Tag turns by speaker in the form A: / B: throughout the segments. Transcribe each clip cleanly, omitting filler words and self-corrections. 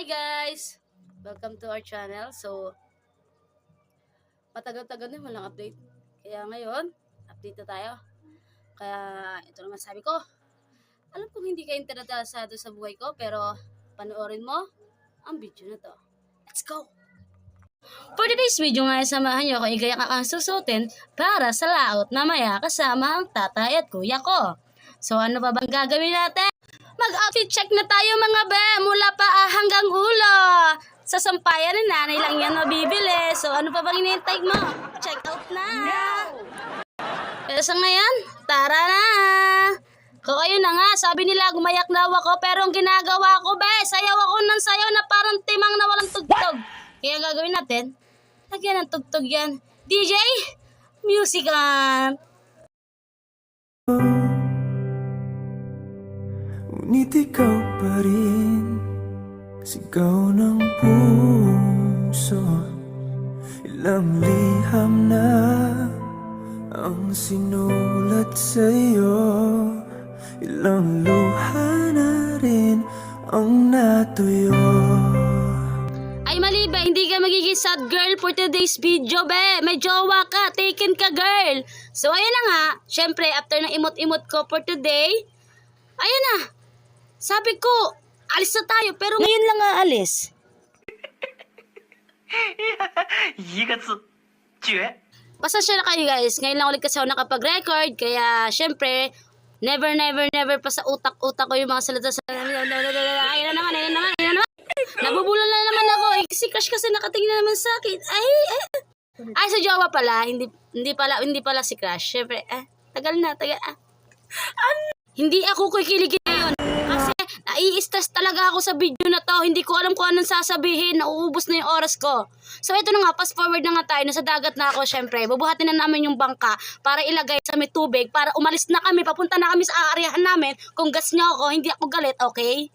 A: Hi guys! Welcome to our channel. So, matagal-tagal na walang update. Kaya ngayon, update na tayo. Kaya ito naman sabi ko. Alam kong hindi ka interesado sa buhay ko, pero panoorin mo ang video na to. Let's go! For today's video nga, samahan nyo kung igayak ang susutin para sa laot mamaya kasama ang tatay at kuya ko. So ano pa bang gagawin natin? Mag-outfit check na tayo mga be, mula paa hanggang ulo. Sa sampayan ni nanay lang yan mabibili. So ano pa bang hinihintay mo? Check out na! Pero sa ngayon, tara na! Kung ayun na nga, sabi nila gumayak daw ako, pero ang ginagawa ko be, sayaw ako ng sayaw na parang timang na walang tugtog. Kaya ang gagawin natin, lagyan ng tugtog yan. DJ, music on!
B: Ngunit ikaw pa rin, sigaw ng puso. Ilang liham na ang sinulat sa'yo, ilang luha na rin ang natuyo.
A: Ay mali ba, hindi ka magiging sad girl for today's video be. May jowa ka, taken ka girl. So ayun na nga, syempre after ng imot-imot ko for today, ayun na. Sabi ko, alis na tayo, pero ngayon lang aalis.
C: 一个字，绝。
A: Pasensya na kayo guys, ngayon lang ulit kasi ako nakapag-record, kaya syempre, never pa sa utak-utak ko yung mga salita sa... Ayun na naman. Nabubulol na naman ako, si Crush kasi nakatingin na naman sa akin. Ay, sa jowa pala, hindi pala si Crush. Syempre, tagal. Hindi ako kikiligin ngayon. Kasi nai-stress talaga ako sa video na to. Hindi ko alam kung anong sasabihin. Nauubos na yung oras ko. So ito na nga, fast forward na nga tayo. Nasa dagat na ako syempre. Bubuhatin na namin yung bangka para ilagay sa may tubig. Para umalis na kami. Papunta na kami sa aaryahan namin. Kung gas nyo ako, hindi ako galit, okay?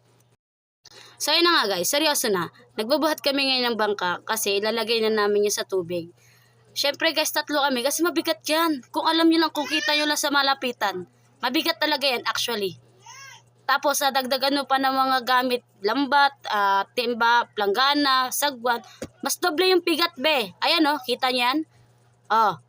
A: So yun na nga guys, seryoso na. Nagbubuhat kami ngayon ng bangka kasi ilalagay na namin yun sa tubig. Syempre guys, tatlo kami kasi mabigat yan. Kung alam nyo lang, kung kita nyo lang sa malapitan. Mabigat talaga yan actually. Tapos dagdagan mo pa ng mga gamit, lambat, timba, planggana, sagwan. Mas doble yung pigat be. Ayan oh, kita niyan? Oh.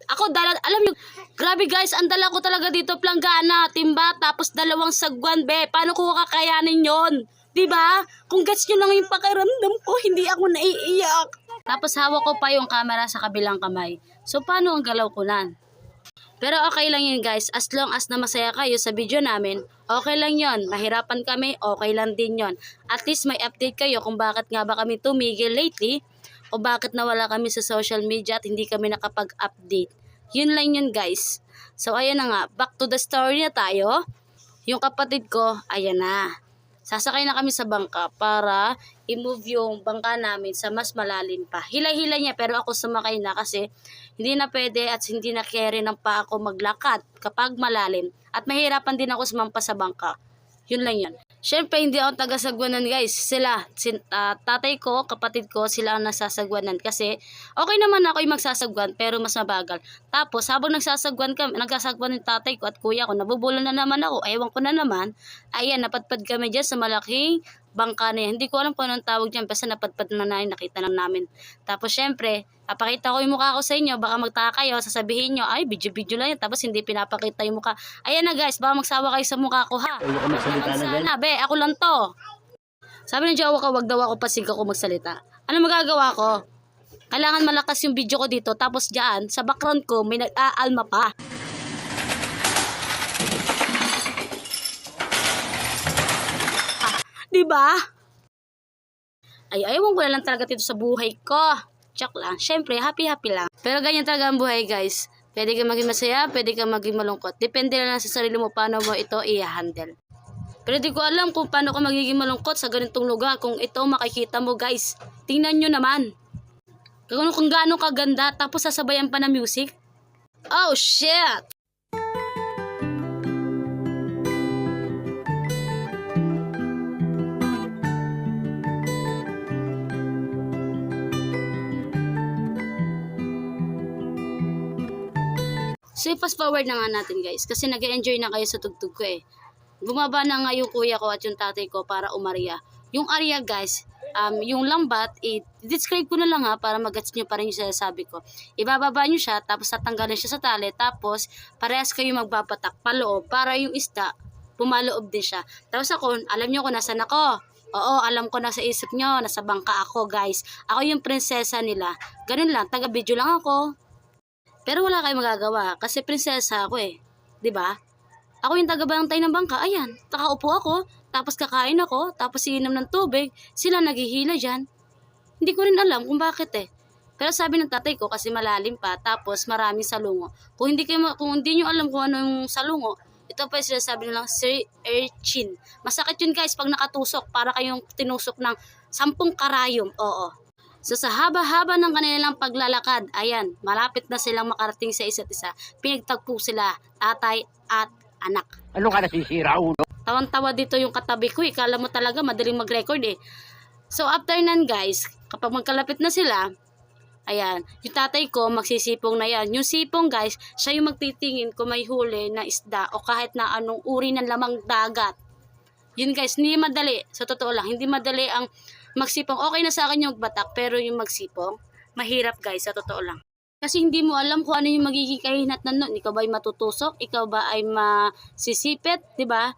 A: Ako alam niyo, grabe guys, ang dala ko talaga dito planggana, timba, tapos dalawang sagwan be. Paano ko kakayanin 'yon? 'Di ba? Kung gets niyo lang yung pakiramdam ko, hindi ako naiiyak. Tapos hawak ko pa yung camera sa kabilang kamay. So paano ang galaw ko nan? Pero okay lang yun guys, as long as na masaya kayo sa video namin, okay lang yun. Mahirapan kami, okay lang din yun. At least may update kayo kung bakit nga ba kami tumigil lately, o bakit nawala kami sa social media at hindi kami nakapag-update. Yun lang yun guys. So ayan na nga, back to the story na tayo. Yung kapatid ko, ayan na. Sasakay na kami sa bangka para i-move yung bangka namin sa mas malalim pa. Hilay-hilay niya pero ako sumakay na kasi hindi na pwede at hindi na carry ng pa ako maglakad kapag malalim. At mahirapan din ako sumampa sa bangka. Yun lang yun. Siyempre hindi ako taga-sagwanan guys. Sila, tatay ko, kapatid ko, sila ang nasasagwanan. Kasi okay naman ako yung magsasagwan pero mas mabagal. Tapos habang nagsasagwan yung tatay ko at kuya ko, nabubulol na naman ako. Ewan ko na naman. Ayan, napadpad kami dyan sa malaking bangka na yan. Hindi ko alam kung anong tawag dyan. Basta napadpad na namin, nakita lang namin. Tapos syempre, papakita ko yung mukha ko sa inyo. Baka magtaka kayo, sasabihin nyo, ay, video lang yan. Tapos hindi pinapakita yung mukha. Ayan na guys, baka magsawa kayo sa mukha ko ha. Sana, be, ako lang to. Sabi ng jowa ko, wag daw ako pasig ako magsalita. Ano magagawa ko? Kailangan malakas yung video ko dito. Tapos dyan, sa background ko, may nag-aalma pa. Diba? Ay, ayaw ko na lang talaga dito sa buhay ko. Check lang. Siyempre, happy lang. Pero ganyan talaga ang buhay, guys. Pwede ka maging masaya, pwede ka maging malungkot. Depende lang sa sarili mo paano mo ito i-handle. Pero di ko alam kung paano ka magiging malungkot sa ganitong lugar. Kung ito makikita mo, guys. Tingnan nyo naman. Kung gaano kaganda, tapos sasabayan pa ng music. Oh, shit! So, fast forward na nga natin guys. Kasi nag-enjoy na kayo sa tugtog ko eh. Bumaba na nga yung kuya ko at yung tatay ko para umarya. Yung area guys, yung lambat, i-describe ko na lang ha, para mag-gets nyo pa rin yung sinasabi ko. Ibababa nyo siya, tapos tatanggalin siya sa tali, tapos parehas kayo magbabatak paloob, para yung isda, pumaloob din siya. Tapos ako, alam nyo kung nasan ako. Oo, alam ko na sa isip nyo, nasa bangka ako guys. Ako yung prinsesa nila. Ganun lang, taga-video lang ako. Pero wala kayong magagawa, kasi prinsesa ako eh. 'Di ba? Ako yung taga-bantay ng bangka, ayan, nakaupo ako, tapos kakain ako, tapos iinom ng tubig, sila naghihila dyan. Hindi ko rin alam kung bakit eh. Pero sabi ng tatay ko, kasi malalim pa, tapos maraming salungo. Kung hindi nyo alam kung ano yung salungo, ito pa yung sinasabi nilang sea urchin. Masakit yun guys pag nakatusok, para kayong tinusok ng 10 karayom. Oo. So sa haba-haba ng kanilang paglalakad, ayan, malapit na silang makarating sa isa't isa. Pinagtagpo sila, tatay at anak.
D: Ano ka nasisira, ulo?
A: Tawan-tawa dito yung katabi ko, ikala mo talaga madaling mag-record eh. So after nan guys, kapag magkalapit na sila, ayan, yung tatay ko magsisipong na yan. Yung sipong guys, siya yung magtitingin kung may huli na isda o kahit na anong uri ng lamang dagat. Yun guys, hindi madali. Sa totoo lang, hindi madali ang magsipong. Okay na sa akin yung batak, pero yung magsipong, mahirap guys, sa totoo lang. Kasi hindi mo alam kung ano yung magiging kahinatnan nun. Ikaw ba ay matutusok? Ikaw ba ay masisipit? 'Di ba?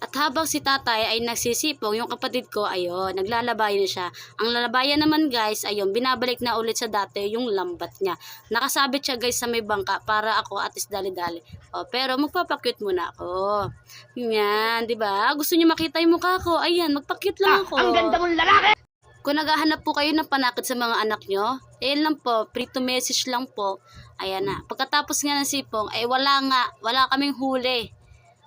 A: At habang si tatay ay nagsisipong, yung kapatid ko, ayun, naglalabayan siya. Ang lalabayan naman guys, ayun, binabalik na ulit sa dati yung lambat niya. Nakasabit siya guys sa may bangka para ako at least dali-dali. O, pero magpapakyut muna ako. Yan, di ba? Gusto niyo makita yung mukha ko? Ayan, magpakyut lang ako.
D: Ang ganda mong lalaki!
A: Kung naghahanap po kayo ng panakit sa mga anak nyo, ayan lang po, free to message lang po. Ayan na. Pagkatapos nga ng sipong, wala kaming huli.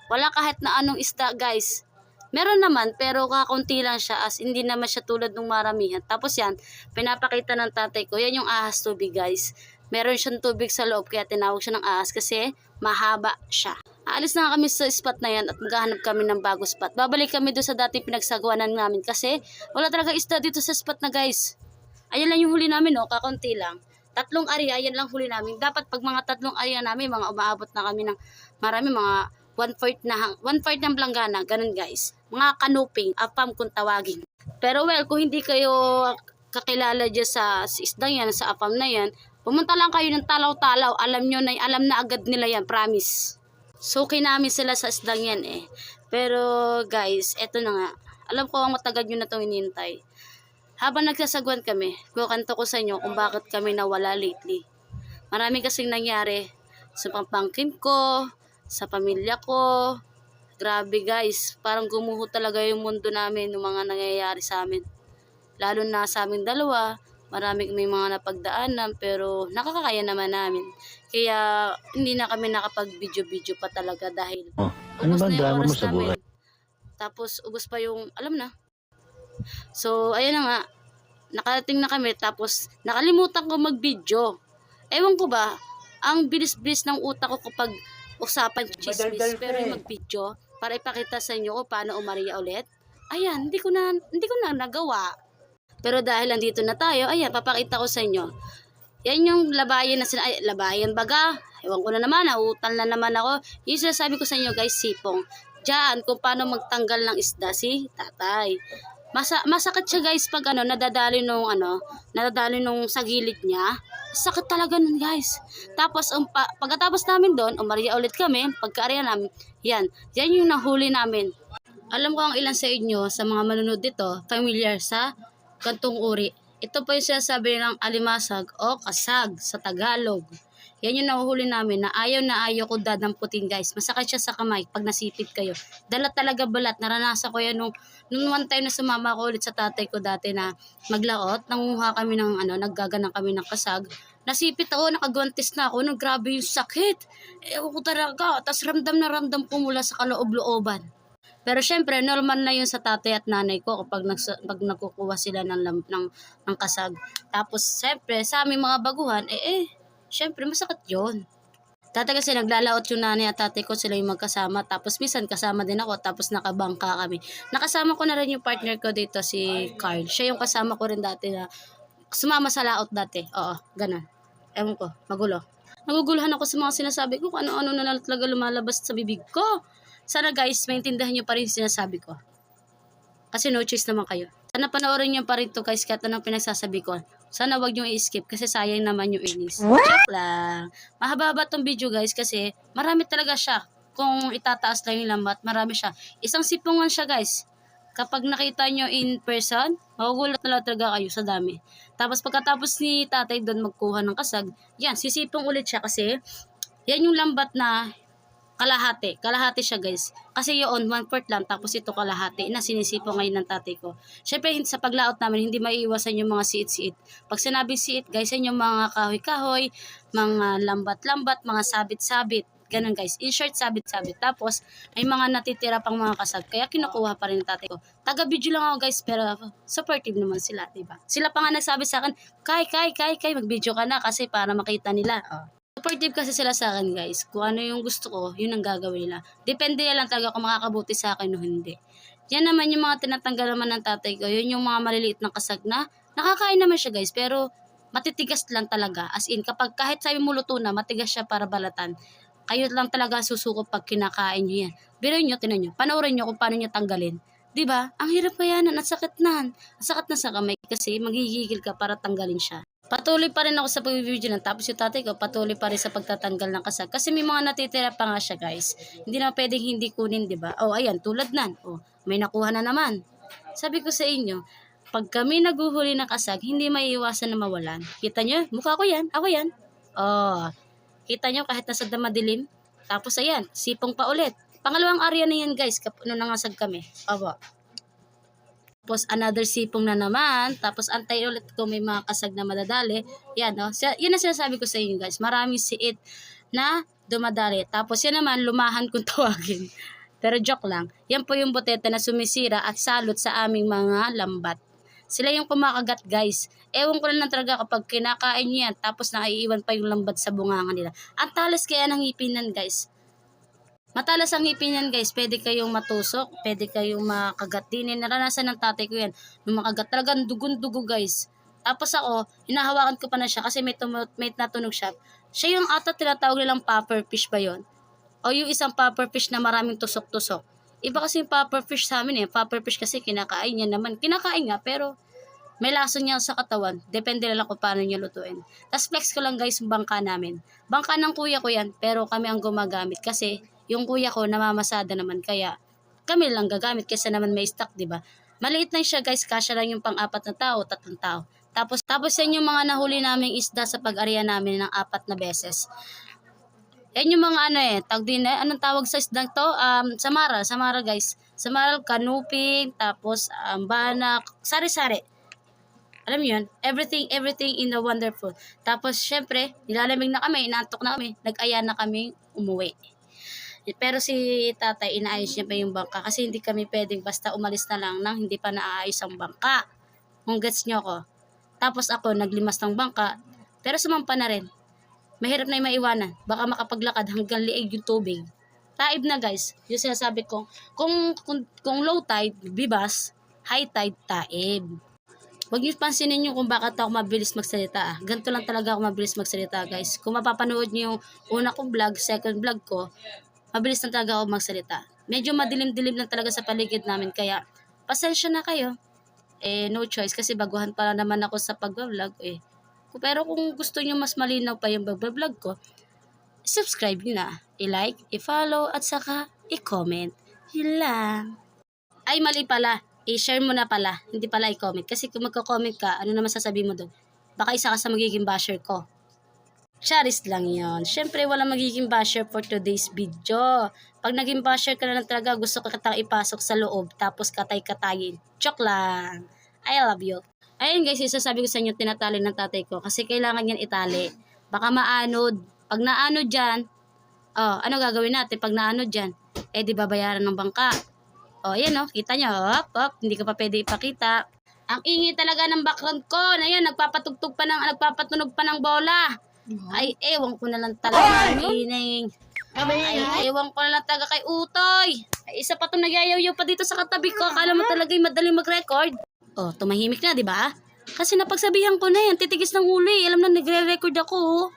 A: Wala kahit na anong isda guys. Meron naman pero kakaunti lang siya, as hindi naman siya tulad ng maramihan. Tapos yan, pinapakita ng tatay ko, yan yung ahas tubig guys. Meron siyang tubig sa loob kaya tinawag siya ng ahas kasi mahaba siya. Aalis na kami sa spot na yan at maghahanap kami ng bago spot. Babalik kami doon sa dating pinagsagawanan namin kasi wala talaga isda dito sa spot na guys. Ayan lang yung huli namin kakaunti lang. 3 area, ayan lang huli namin. Dapat pag mga 3 area namin, mga umaabot na kami ng marami, mga 1/4 ng planggana, ganun guys. Mga kanuping, apam kung tawagin. Pero well, kung hindi kayo kakilala dyan sa isdang yan, sa apam na yan, pumunta lang kayo ng talaw-talaw, alam na agad nila yan, promise. Suki namin sila sa isdang yan eh. Pero guys, eto na nga. Alam ko ang matagal nyo na itong inintay. Habang nagsasagwan kami, kukanto ko sa inyo kung bakit kami nawala lately. Marami kasing nangyari sa pamangkin ko, sa pamilya ko. Grabe guys, parang gumuho talaga yung mundo namin ng mga nangyayari sa amin. Lalo na sa aming dalawa, marami may mga napagdaanan pero nakakakaya naman namin. Kaya hindi na kami nakapag-video-video pa talaga dahil
D: Ano
A: ubos
D: ba
A: na yung
D: drama mo
A: oras
D: sa
A: namin.
D: buhay?
A: Tapos ubos pa yung, alam na. So, ayun na nga. Nakarating na kami tapos nakalimutan ko mag-video. Ewan ko ba, ang bilis-bilis ng utak ko kapag usapan chismis, pero yung mag-video para ipakita sa inyo kung paano umaria ulit. Ayan, hindi ko na nagawa. Pero dahil andito na tayo, ayan, papakita ko sa inyo. Yan yung labayan na labayan baga. Ewan ko na naman, nauutal na naman ako. Yung sinasabi ko sa inyo guys, sipong. Diyan, kung paano magtanggal ng isda si tatay. Masakit siya guys pag nadadali nung sa gilid niya. Sakit talaga nun guys. Tapos pagkatapos namin doon, umaria ulit kami, pagka-area namin, yan yung nahuli namin. Alam ko ang ilan sa inyo, sa mga manunod dito, familiar sa gantong uri. Ito po yung sinasabi ng alimasag o kasag sa Tagalog. Yan yung nahuhuli namin na ayaw ko dadamputin guys. Masakit siya sa kamay pag nasipit kayo. Dala talaga balat. Naranasan ko yan nung one time na sumama ko ulit sa tatay ko dati na maglaot. Nanguha kami ng naggaganang kami ng kasag. Nasipit ako, nakagwantis na ako. Grabe yung sakit. Ewan ko talaga. Tapos ramdam ko mula sa kaloob-looban. Pero syempre, normal na yun sa tatay at nanay ko kapag nagkukuha sila ng kasag. Tapos syempre, sa aming mga baguhan, syempre, masakit yun. Dati kasi naglalaot yung nanay at tatay ko, sila yung magkasama. Tapos minsan kasama din ako, tapos nakabangka kami. Nakasama ko na rin yung partner ko dito, si Carl. Siya yung kasama ko rin dati na sumama sa laot dati. Oo, ganun. Ewan ko, magulo. Naguguluhan ako sa mga sinasabi ko, kung ano-ano na talaga lumalabas sa bibig ko. Sana guys, maintindihan nyo pa rin yung sinasabi ko. Kasi no choice naman kayo. Sana panoorin nyo pa rin to guys, kahit anong pinagsasabi ko. Sana wag nyo i-skip kasi sayang naman yung earnings. Joke lang. Mahaba-haba tong video guys kasi marami talaga siya. Kung itataas lang yung lambat, marami siya. Isang sipungan siya guys. Kapag nakita nyo in person, magugulat na lang talaga kayo sa dami. Tapos pagkatapos ni tatay doon magkuha ng kasag, yan, sisipong ulit siya kasi yan yung lambat na kalahati. Kalahati siya guys. Kasi yun, 1/4 lang. Tapos ito kalahati na sinisipo ngayon ng tatay ko. Syempre sa paglaot namin, hindi maiiwasan yung mga siit-siit. Pag sinabing siit guys, yan yung mga kahoy-kahoy, mga lambat-lambat, mga sabit-sabit. Ganun guys. In short, sabit-sabit. Tapos may mga natitira pang mga kasag. Kaya kinukuha pa rin ng tatay ko. Taga-video lang ako guys, pero supportive naman sila, diba? Sila pa nga nagsabi sa akin, Kay, mag-video ka na kasi para makita nila. Supportive kasi sila sa akin guys. Kung ano yung gusto ko, yun ang gagawin nila. Depende na lang talaga kung makakabuti sa akin o hindi. Yan naman yung mga tinatanggal naman ng tatay ko. Yun yung mga maliliit na kasag na nakakain naman siya guys. Pero matitigas lang talaga. As in, kapag kahit sabi mo luto na, matigas siya para balatan. Kayo lang talaga susuko pag kinakain nyo yan. Pero nyo, tinan nyo. Panoorin nyo kung paano nyo tanggalin. Diba? Ang hirap kaya na. Ang sakit na. Ang sakit na sa kamay kasi magigigil ka para tanggalin siya. Patuloy pa rin ako sa pag-video lang. Tapos yung tatay ko, patuloy pa rin sa pagtatanggal ng kasag. Kasi may mga natitira pa nga siya, guys. Hindi na pwedeng hindi kunin, di ba? Oh, ayan, tulad nan. Oh, may nakuha na naman. Sabi ko sa inyo, pag kami naguhuli ng kasag, hindi maiiwasan na mawalan. Kita nyo? Mukha ko yan. Ako yan. Oh, kita nyo kahit nasa madilim. Tapos ayan, sipong pa ulit. Pangalawang area na yan, guys. Nung nangasag kami. Aba. Tapos another sipong na naman. Tapos antay ulit kung may mga kasag na madadali. Yan, no? Yan ang sinasabi ko sa inyo guys. Maraming siit na dumadali. Tapos yan naman, lumahan kung tawagin. Pero joke lang. Yan po yung boteta na sumisira at salot sa aming mga lambat. Sila yung kumakagat guys. Ewan ko na lang talaga kapag kinakain nyo yan. Tapos naiiwan pa yung lambat sa bunganga nila. Ang talas kaya ng ngipinan guys. Matalas ang ngipin yan guys, pwede kayong matusok, pwede kayong makagat din. Naranasan ng tatay ko yan, nung makagat talagang dugon-dugo guys. Tapos ako, hinahawakan ko pa na siya kasi may natunog siya. Siya yung ata tinatawag nilang pufferfish ba yon? O yung isang pufferfish na maraming tusok-tusok. Iba kasi yung pufferfish sa amin eh, pufferfish kasi kinakain niya naman. Kinakain nga pero may laso niya sa katawan. Depende na lang kung paano niya lutuin. Tapos flex ko lang guys yung bangka namin. Bangka ng kuya ko yan, pero kami ang gumagamit kasi yung kuya ko namamasada naman kaya kami lang gagamit kasi naman may stock, di ba? Maliit lang siya guys, kasya lang yung pang-4 na tao, 3 tao. Tapos yan yung mga nahuli naming isda sa pag-area namin ng 4 na beses. Yan yung mga ano tawag din anong tawag sa isdang to? Samara guys. Samara, kanuping, tapos banak, sari-sari. Alam mo yun? Everything in the wonderful. Tapos syempre, nilalamig na kami, inaantok na kami, nag-aya na kami umuwi. Pero si tatay, inaayos niya pa yung bangka kasi hindi kami pwedeng basta umalis na lang nang hindi pa naaayos ang bangka. Kung gets nyo ko. Tapos ako, naglimas ng bangka, pero sumampa na rin. Mahirap na yung maiwanan. Baka makapaglakad hanggang liig yung tubig. Taib na guys. Yung sinasabi ko, kung low tide, bibas, high tide, taib. Huwag niyo pansinin nyo kung bakit ako mabilis magsalita. Ganito lang talaga ako mabilis magsalita guys. Kung mapapanood nyo yung una kong vlog, second vlog ko, mabilis na talaga ako magsalita. Medyo madilim-dilim lang talaga sa paligid namin. Kaya, pasensya na kayo. No choice. Kasi baguhan pa naman ako sa pag-vlog. Pero kung gusto nyo mas malinaw pa yung pag-vlog ko, subscribe nyo na. I-like, i-follow, at saka i-comment. Yun lang. Ay, mali pala. I-share mo na pala. Hindi pala i-comment. Kasi kung magko-comment ka, ano naman sasabihin mo doon? Baka isa ka sa magiging basher ko. Charis lang yon. Siyempre, walang magiging basher for today's video. Pag naging basher ka na lang talaga, gusto ko kitang ipasok sa loob, tapos katay-katayin. Joke lang. I love you. Ayun guys, isasabi ko sa inyo, tinatali ng tatay ko. Kasi kailangan yan itali. Baka maanod. Pag naanod dyan, ano gagawin natin? Pag naanod dyan, di babayaran ng bangka. Yan kita nyo. Hop, hindi ka pa pwede ipakita. Ang ingi talaga ng background ko. Na yan, nagpapatunog pa ng bola. Ay, ewan ko na lang talaga. Ay, ewan ko na lang talaga kay Utoy. Ay, isa pa itong nagyayaw pa dito sa katabi ko. Akala mo talaga yung madaling mag-record. Tumahimik na, di ba? Kasi napagsabihan ko na yan. Titigis ng ulo Alam na nagre-record ako.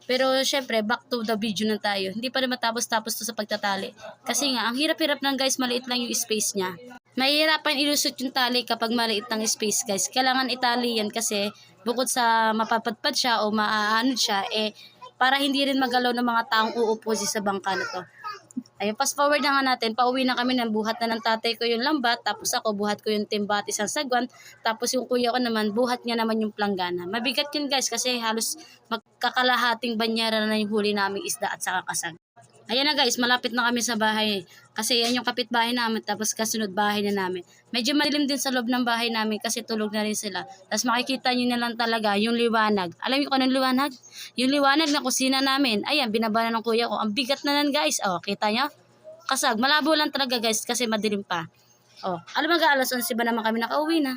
A: Pero syempre, back to the video na tayo. Hindi pa rin matapos-tapos to sa pagtatali. Kasi nga, ang hirap-hirap ng guys, maliit lang yung space niya. Mahihirapan ilusot yung tali kapag maliit ng space, guys. Kailangan itali yan kasi bukod sa mapapadpad siya o maaanod siya, para hindi rin magalaw ng mga taong uupo sa bangka na to. Ayun, fast forward na nga natin. Pauwi na kami ng buhat na ng tatay ko yung lambat. Tapos ako, buhat ko yung timba at isang sagwan. Tapos yung kuya ko naman, buhat niya naman yung planggana. Mabigat yun, guys, kasi halos magkakalahating banyera na yung huli naming isda at saka kasag. Ayan na, guys, malapit na kami sa bahay. Kasi yan yung kapitbahay namin, tapos kasunod bahay na namin. Medyo madilim din sa loob ng bahay namin kasi tulog na rin sila. Tapos makikita nyo na lang talaga yung liwanag. Alam niyo kung anong liwanag? Yung liwanag na kusina namin. Ayan, binaba na ng kuya ko. Ang bigat na nan, guys. Oh, kita nyo? Kasag. Malabo lang talaga, guys, kasi madilim pa. Oh, alam mo, alas 11 ba naman kami nakauwi na?